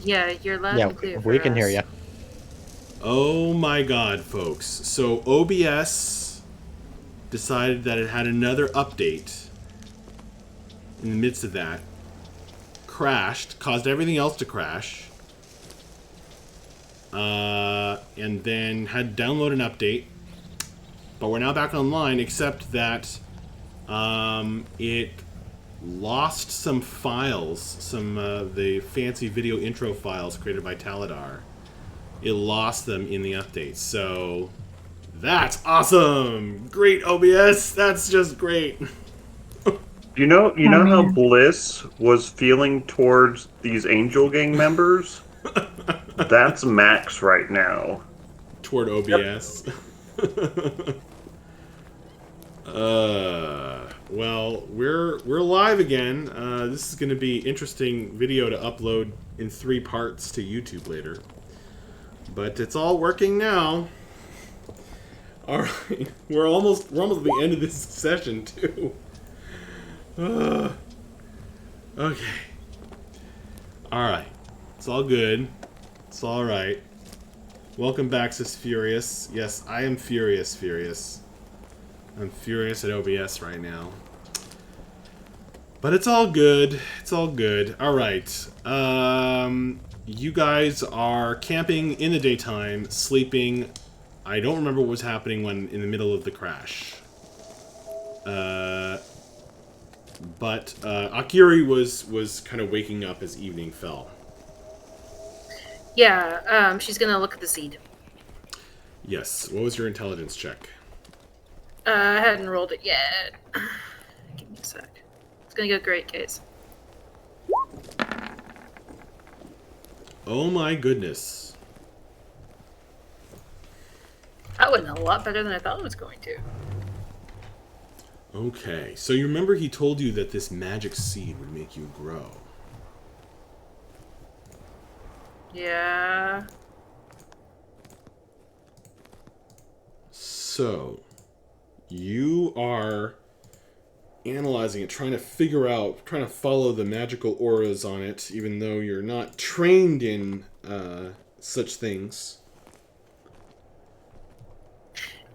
Yeah, you're loud Yeah, and clear we for can hear us. you. Oh my god, folks. So OBS decided that it had another update in the midst of that. Crashed, caused everything else to crash. And then had to download an update. But we're now back online, except that it lost some files, some the fancy video intro files created by Taladar. It lost them in the update. So that's awesome! Great OBS! That's just great! You Oh know how man. Bliss was feeling towards these Angel Gang members? That's Max right now. Toward Yep. OBS. Well, we're live again. This is going to be interesting video to upload in 3 parts to YouTube later. But it's all working now. All right, we're almost at the end of this session too. Okay. All right, it's all good. It's all right. Welcome back, Sis Furious. Yes, I am furious. I'm furious at OBS right now. But it's all good. It's all good. All right. You guys are camping in the daytime, sleeping. I don't remember what was happening when in the middle of the crash. But Akiri was kind of waking up as evening fell. Yeah, she's gonna look at the seed. Yes. What was your intelligence check? I hadn't rolled it yet. Give me a sec. It's gonna go great, case. Oh my goodness. That went a lot better than I thought it was going to. Okay, so you remember he told you that this magic seed would make you grow. Yeah. So, you are analyzing it, trying to figure out, trying to follow the magical auras on it, even though you're not trained in such things.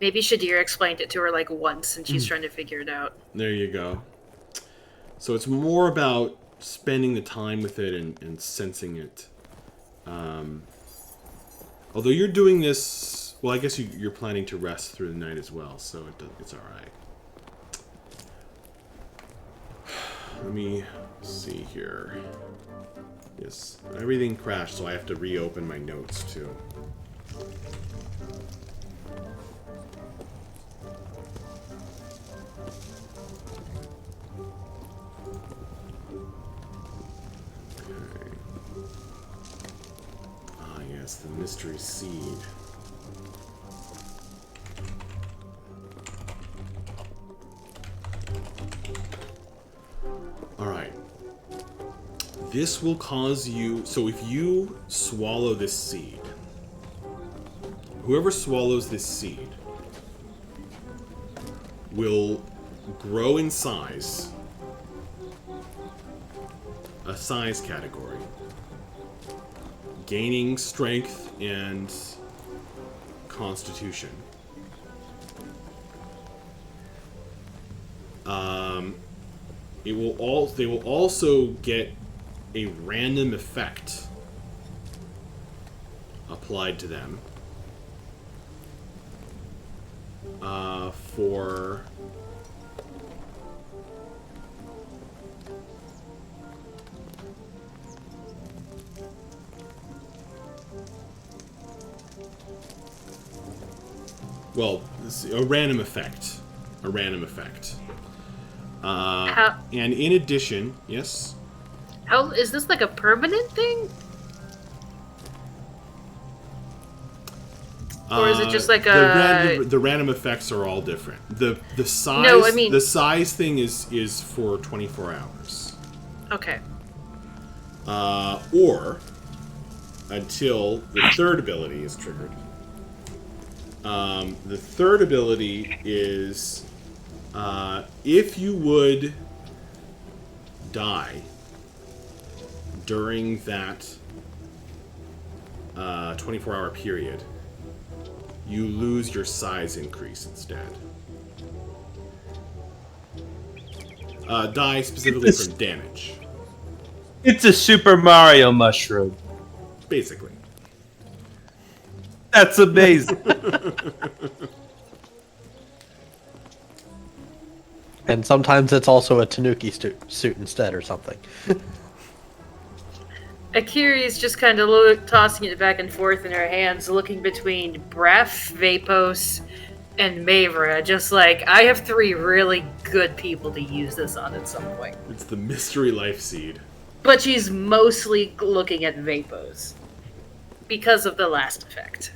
Maybe Shadir explained it to her like once and she's trying to figure it out. There you go. So it's more about spending the time with it and sensing it. Although you're doing this, well, I guess you're planning to rest through the night as well, so it's all right. Let me see here. Yes, everything crashed, so I have to reopen my notes too. Okay. Ah, yes, the mystery seed. Alright. This will cause you... So if you swallow this seed, whoever swallows this seed will grow in size, a size category, gaining strength and constitution. They will also get a random effect applied to them for well, a random effect. A random effect. And in addition, yes? How is this like a permanent thing? Or is it just like the random effects are all different. The size No, I mean... the size thing is for 24 hours. Okay. Or until the third ability is triggered. The third ability is if you would die during that 24-hour period, you lose your size increase instead. Die specifically from damage. It's a Super Mario mushroom. Basically. That's amazing. And sometimes it's also a Tanuki suit instead or something. Akiri's just kind of tossing it back and forth in her hands, looking between Bref, Vapos, and Mavra. Just like, I have 3 really good people to use this on at some point. It's the mystery life seed. But she's mostly looking at Vapos. Because of the last effect.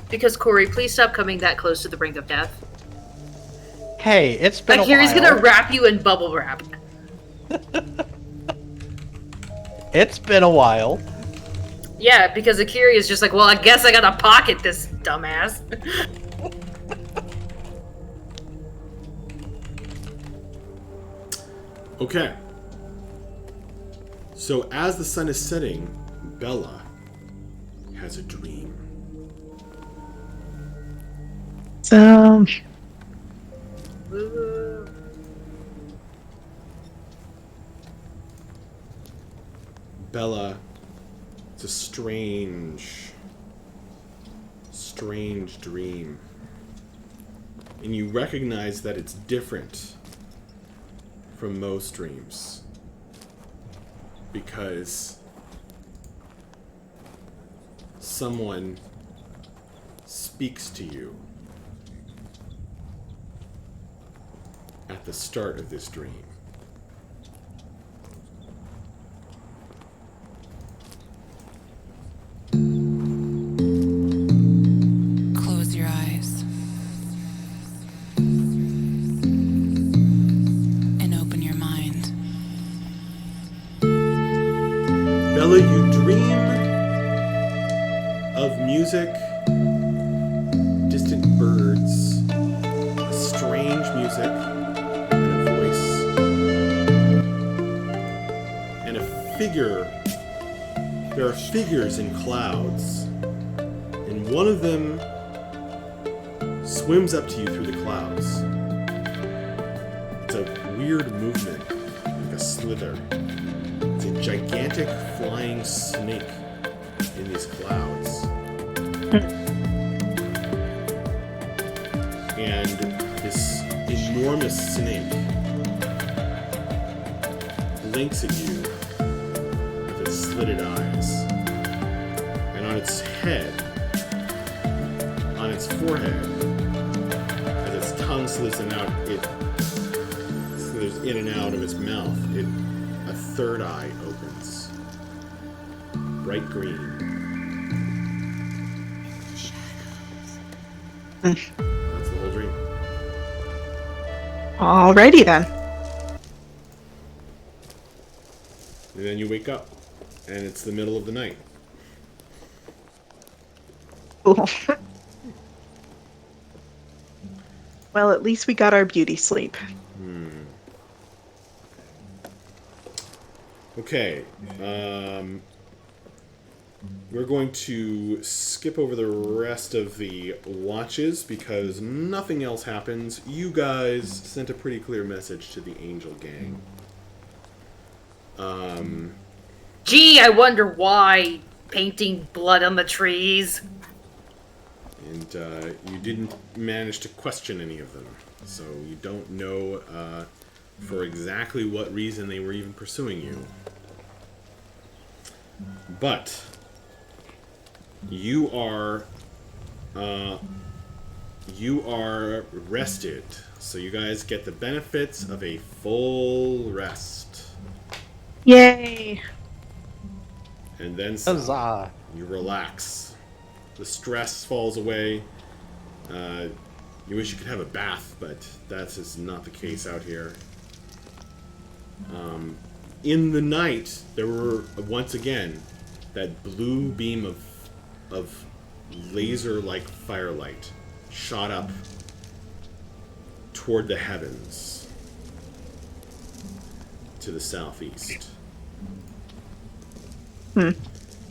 Because, Corey, please stop coming that close to the brink of death. Hey, it's been Akiri's a while. gonna wrap you in bubble wrap. It's been a while. Yeah, because Akiri is just like, well, I guess I gotta pocket this dumbass. Okay. So as the sun is setting, Bella has a dream. So, Bella, it's a strange dream. And you recognize that it's different from most dreams. Because someone speaks to you at the start of this dream. Close your eyes and open your mind. Bella, you dream of music, distant birds, strange music, and a voice, and a figure. There are figures in clouds, and one of them swims up to you through the clouds. It's a weird movement, like a slither. It's a gigantic flying snake in these clouds. And this enormous snake blinks at you with its slitted eyes. And on its head, on its forehead, as its tongue slithers in and out of its mouth, a third eye opens. Bright green. That's the whole dream. alrighty then. And then you wake up, and it's the middle of the night. Cool. Well, at least we got our beauty sleep. Okay. We're going to skip over the rest of the watches because nothing else happens. You guys sent a pretty clear message to the Angel Gang. Gee, I wonder why. Painting blood on the trees. And you didn't manage to question any of them. So you don't know for exactly what reason they were even pursuing you. But you are rested, so you guys get the benefits of a full rest. Yay! And then some. Huzzah! You relax. The stress falls away. You wish you could have a bath, but that is not the case out here. In the night, there were once again that blue beam of laser-like firelight shot up toward the heavens to the southeast. It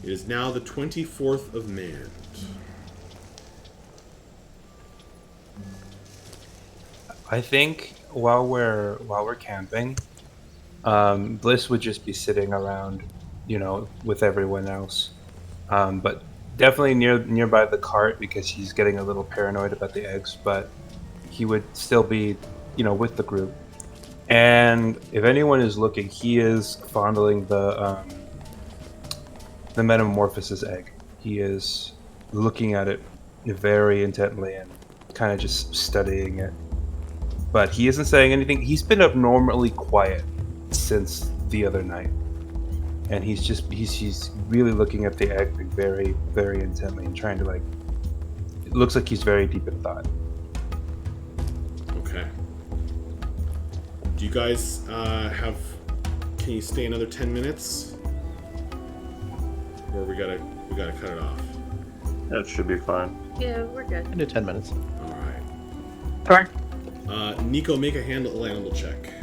is now the 24th of Mand. I think while we're camping, Bliss would just be sitting around, with everyone else. But definitely nearby the cart because he's getting a little paranoid about the eggs. But he would still be, with the group. And if anyone is looking, he is fondling the metamorphosis egg. He is looking at it very intently and kind of just studying it. But he isn't saying anything. He's been abnormally quiet since the other night. And he's really looking at the egg very, very intently and trying to, it looks like he's very deep in thought. Okay. Do you guys can you stay another 10 minutes? Or we gotta cut it off? That should be fine. Yeah, we're good. I do 10 minutes. Alright. Sure. Nico, make a handle check.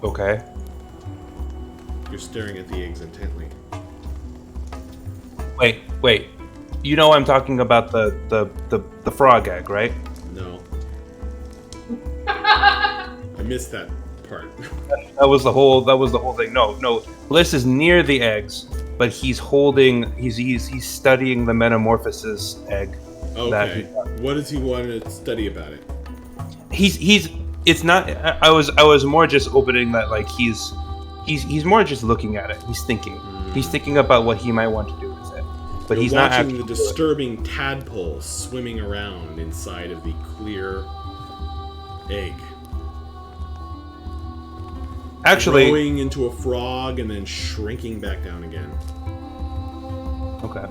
Okay. You're staring at the eggs intently. Wait. I'm talking about the frog egg, right? No. I missed that part. That was the whole thing. No. Bliss is near the eggs, but he's studying the metamorphosis egg. Okay. What does he want to study about it? It's not. I was more just opening that he's more just looking at it. He's thinking. He's thinking about what he might want to do with it. But he's not watching actually the disturbing tadpole swimming around inside of the clear egg. Actually, growing into a frog and then shrinking back down again. Okay.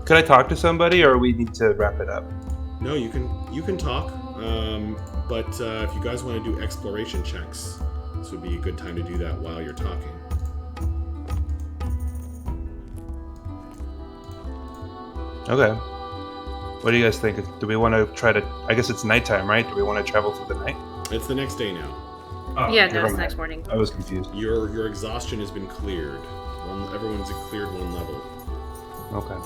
Could I talk to somebody, or we need to wrap it up? No, you can talk. But if you guys want to do exploration checks, this would be a good time to do that while you're talking. Okay. What do you guys think? Do we want to try to... I guess it's nighttime, right? Do we want to travel through the night? It's the next day now. Oh, Yeah, never no, it's mind. next morning. I was confused. Your exhaustion has been cleared. Everyone's cleared one level Okay.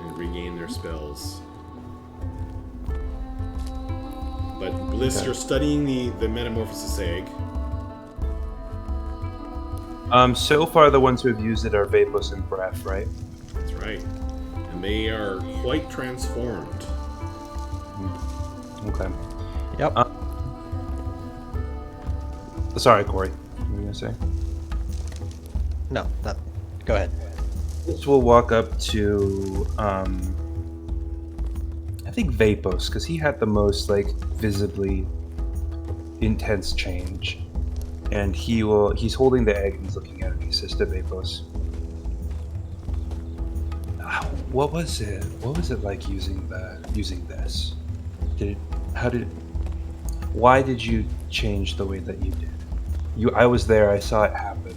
and regained their spells. But Bliss, Okay. you're studying the metamorphosis egg. So far the ones who have used it are Vapos and Breath, right? That's right. And they are quite transformed. Okay. Yep. Sorry, Corey. What were you gonna say? No, that. Go ahead. This will walk up to I think Vapos, because he had the most visibly intense change. And he's holding the egg and he's looking at it. He says to Vapos, what was it like using this? Why did you change the way that you did? I was there, I saw it happen.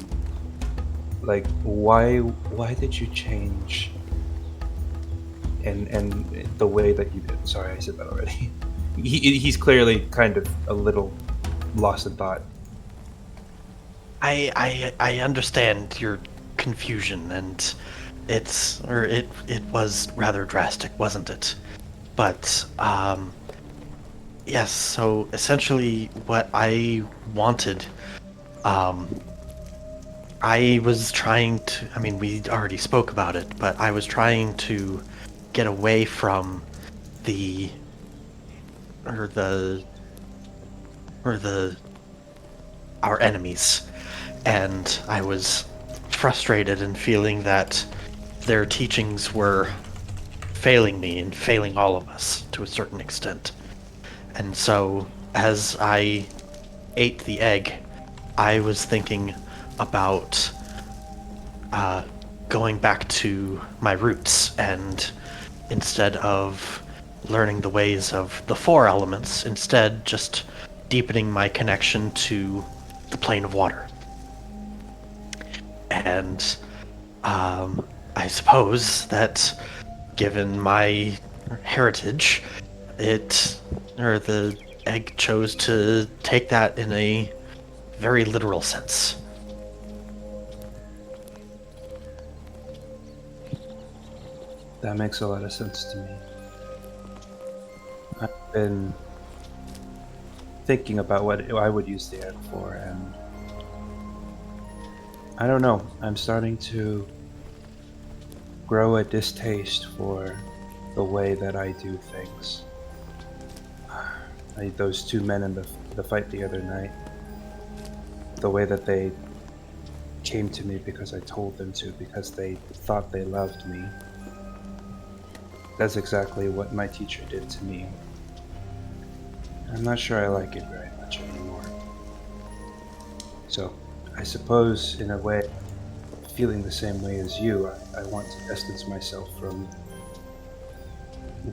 Why did you change and the way that you did? Sorry, I said that already. He's clearly kind of a little lost in thought. I understand your confusion, and it was rather drastic, wasn't it? But yes. So essentially, what I wanted, I was trying to. I mean, we already spoke about it, but I was trying to get away from our enemies. And I was frustrated and feeling that their teachings were failing me and failing all of us to a certain extent. And so, as I ate the egg, I was thinking about going back to my roots, and instead of learning the ways of the four elements, instead just deepening my connection to the plane of water. And I suppose that given my heritage, the egg chose to take that in a very literal sense. That makes a lot of sense to me. I've been thinking about what I would use the egg for, and I don't know. I'm starting to grow a distaste for the way that I do things. Those two men in the fight the other night, the way that they came to me because I told them to, because they thought they loved me. That's exactly what my teacher did to me. I'm not sure I like it very much anymore. So, I suppose, in a way, feeling the same way as you, I want to distance myself from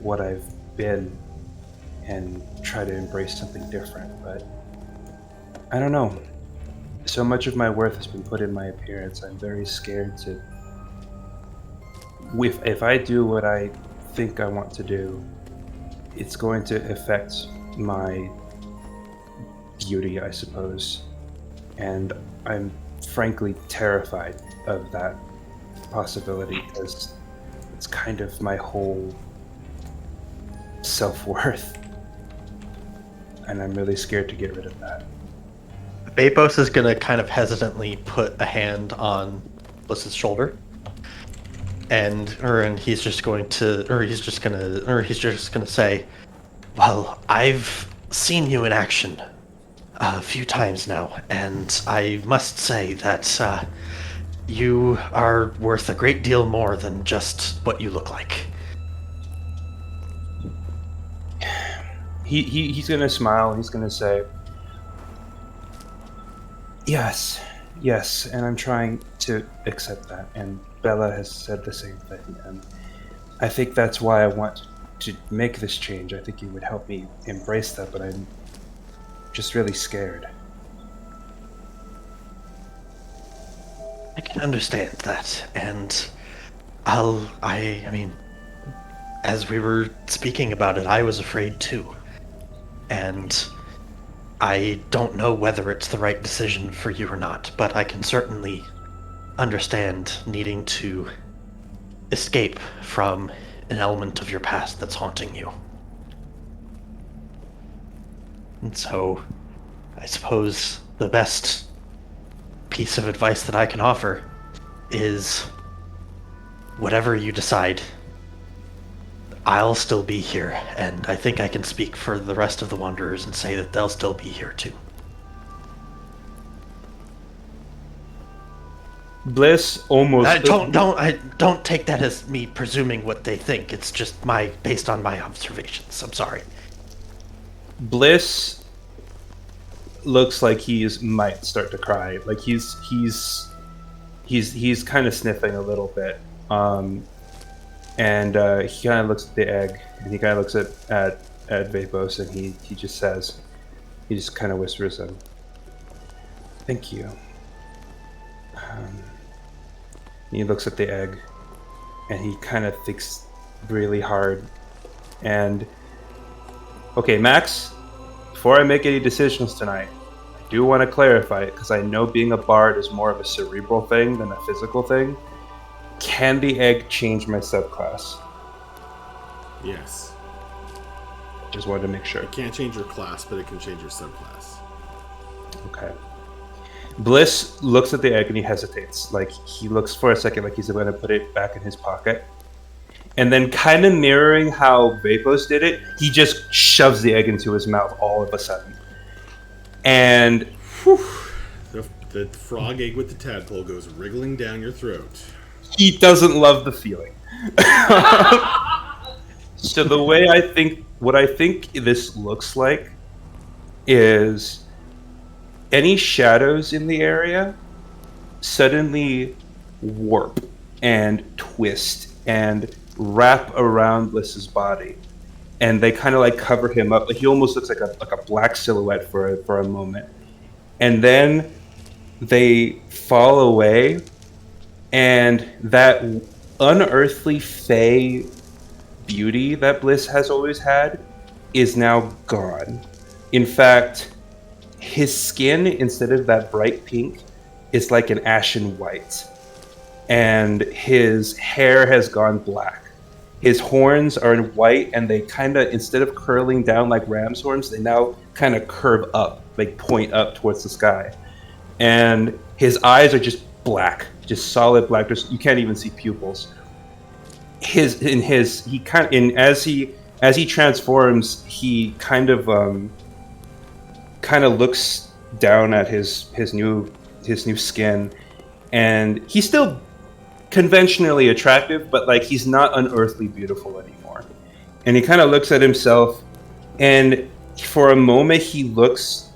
what I've been and try to embrace something different, but I don't know. So much of my worth has been put in my appearance. I'm very scared to... If I do what I think I want to do, it's going to affect my beauty, I suppose. And I'm frankly terrified of that possibility because it's kind of my whole self-worth. And I'm really scared to get rid of that. Vapos is gonna kind of hesitantly put a hand on Bliss's shoulder, and he's just gonna say, "Well, I've seen you in action a few times now, and I must say that you are worth a great deal more than just what you look like." He's gonna smile. He's gonna say, yes, and I'm trying to accept that. And Bella has said the same thing, and I think that's why I want to make this change. I think you would help me embrace that, but I'm just really scared. I can understand that, and I mean, as we were speaking about it, I was afraid too. And I don't know whether it's the right decision for you or not, but I can certainly understand needing to escape from an element of your past that's haunting you. And so, I suppose the best piece of advice that I can offer is whatever you decide, I'll still be here, and I think I can speak for the rest of the Wanderers and say that they'll still be here too. Bliss almost... Don't take that as me presuming what they think. It's just based on my observations. I'm sorry. Bliss looks like might start to cry. Like he's kind of sniffing a little bit. And he kind of looks at the egg, and he kind of looks at Vapos, and he just kind of whispers him, "Thank you." He looks at the egg, and he kind of thinks really hard. And okay, Max, before I make any decisions tonight, I do want to clarify it because I know being a bard is more of a cerebral thing than a physical thing. Can the egg change my subclass? Yes. Just wanted to make sure. It can't change your class, but it can change your subclass. Okay. Bliss looks at the egg and he hesitates. Like, he looks for a second like he's going to put it back in his pocket. And then, kind of mirroring how Vapos did it, he just shoves the egg into his mouth all of a sudden. And... whew, The frog egg with the tadpole goes wriggling down your throat. he doesn't love the feeling. So the way what I think this looks like is any shadows in the area suddenly warp and twist and wrap around Bliss's body, and they kind of like cover him up. Like he almost looks like a black silhouette for a moment, and then they fall away. And that unearthly fey beauty that Bliss has always had is now gone. In fact, his skin, instead of that bright pink, is like an ashen white. And his hair has gone black. His horns are white, and they kind of, instead of curling down like ram's horns, they now kind of curve up, like point up towards the sky. And his eyes are just black, just solid black. You can't even see pupils. As he transforms, he kind of looks down at his new skin, and he's still conventionally attractive, but like he's not unearthly beautiful anymore. And he kind of looks at himself, and for a moment he looks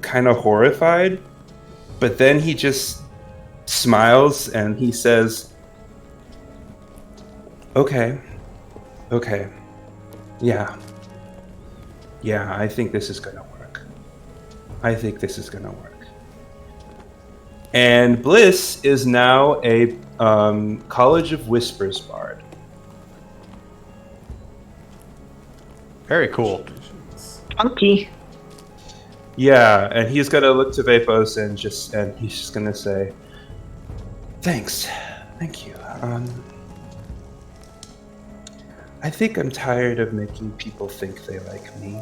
kind of horrified, but then he just smiles and he says, okay, yeah, I think this is gonna work. And Bliss is now a College of Whispers bard. Very cool. Funky. Yeah, and he's gonna look to Vapos and he's just gonna say, thank you. I think I'm tired of making people think they like me.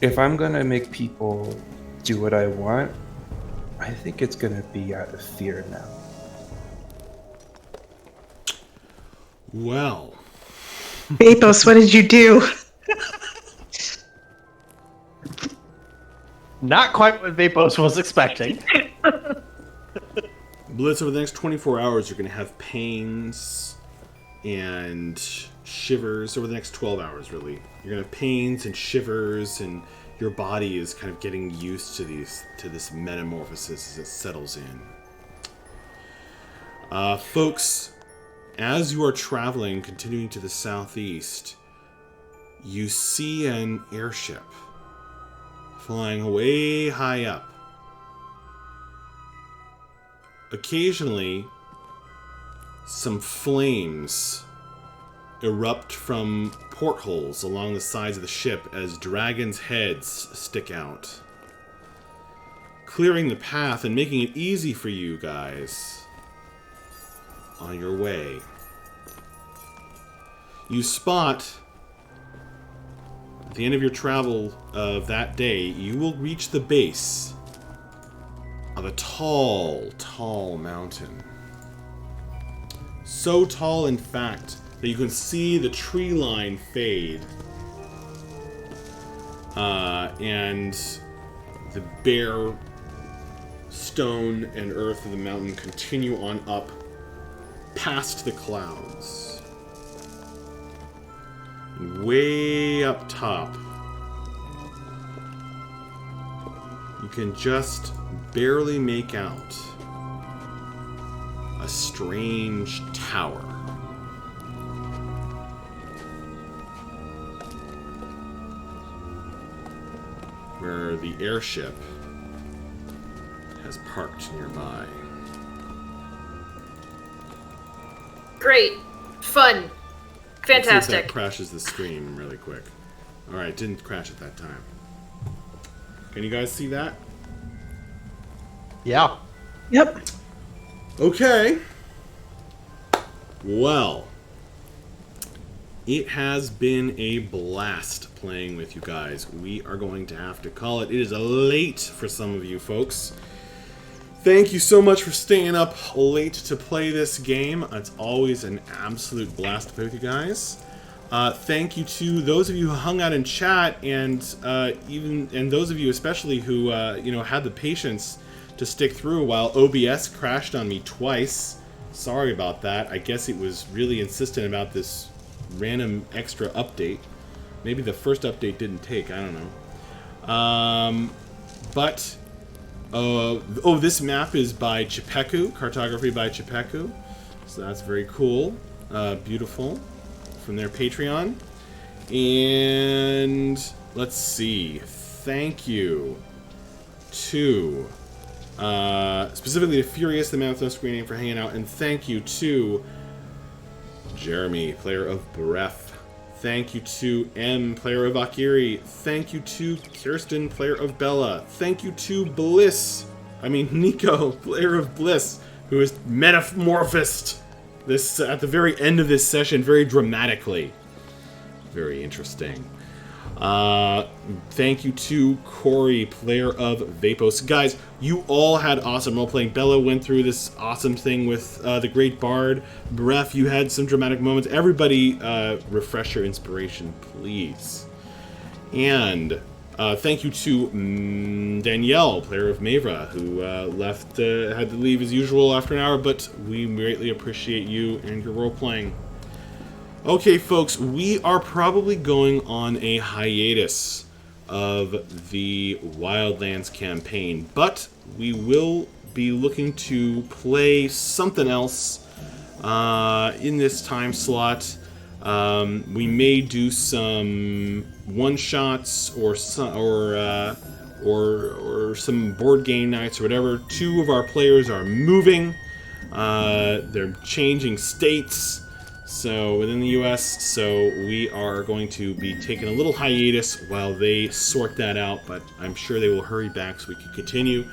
If I'm gonna make people do what I want, I think it's gonna be out of fear now. Well, Vapos, what did you do? Not quite what Vapos was expecting. Blitz, over the next 24 hours, you're going to have pains and shivers. Over the next 12 hours, really. You're going to have pains and shivers, and your body is kind of getting used to this metamorphosis as it settles in. Folks, as you are traveling, continuing to the southeast, you see an airship flying way high up. Occasionally, some flames erupt from portholes along the sides of the ship as dragons' heads stick out, clearing the path and making it easy for you guys on your way. You spot, at the end of your travel of that day, you will reach the base of a tall, tall mountain. So tall, in fact, that you can see the tree line fade. And the bare stone and earth of the mountain continue on up past the clouds. Way up top, you can just barely make out a strange tower. Where the airship has parked nearby. Great. Fun. Let's see if Fantastic. that crashes the stream really quick. Alright, didn't crash at that time. Can you guys see that? Yeah. Yep. Okay. Well, it has been a blast playing with you guys. We are going to have to call it. It is late for some of you folks. Thank you so much for staying up late to play this game. It's always an absolute blast to play with you guys. Thank you to those of you who hung out in chat, and those of you especially who had the patience to stick through while OBS crashed on me twice. Sorry about that. I guess it was really insistent about this random extra update. Maybe the first update didn't take. I don't know. This map is by Chipeku, cartography by Chipeku. So that's very cool. Beautiful. From their Patreon. And let's see. Thank you to Specifically to Furious, the man with no screen name, for hanging out. And thank you to Jeremy, player of Breath. Thank you to M, player of Akiri. Thank you to Kirsten, player of Bella. Thank you to Nico, player of Bliss, who is metamorphosed this at the very end of this session very dramatically. Very interesting. Thank you to Corey, player of Vapos. Guys, you all had awesome role-playing. Bella went through this awesome thing with the Great Bard. Bref, you had some dramatic moments. Everybody, refresh your inspiration, please. And thank you to Danielle, player of Mavra, who had to leave as usual after an hour, but we greatly appreciate you and your role-playing. Okay, folks, we are probably going on a hiatus of the Wildlands campaign, but we will be looking to play something else in this time slot. We may do some one-shots or some board game nights or whatever. 2 of our players are moving. They're changing states. So within the US, so we are going to be taking a little hiatus while they sort that out, but I'm sure they will hurry back so we can continue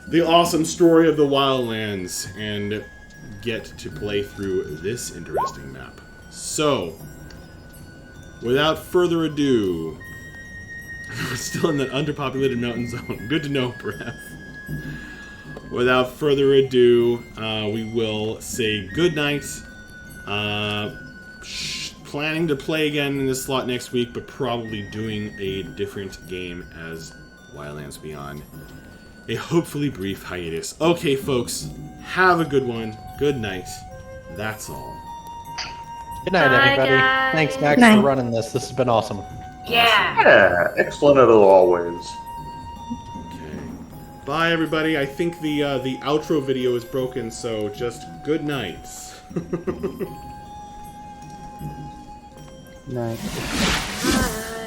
the awesome story of the Wildlands and get to play through this interesting map. So, without further ado, we're still in that underpopulated mountain zone. Good to know, Breath. Without further ado, we will say goodnight. Planning to play again in this slot next week, but probably doing a different game as Wildlands Beyond. A hopefully brief hiatus. Okay, folks, have a good one. Good night. That's all. Good night, Bye, everybody. guys. Thanks, Max, Good night. for running this. This has been awesome. Yeah. Yeah, excellent as always. Okay. Bye, everybody. I think the outro video is broken, so just good nights. Night. Bye.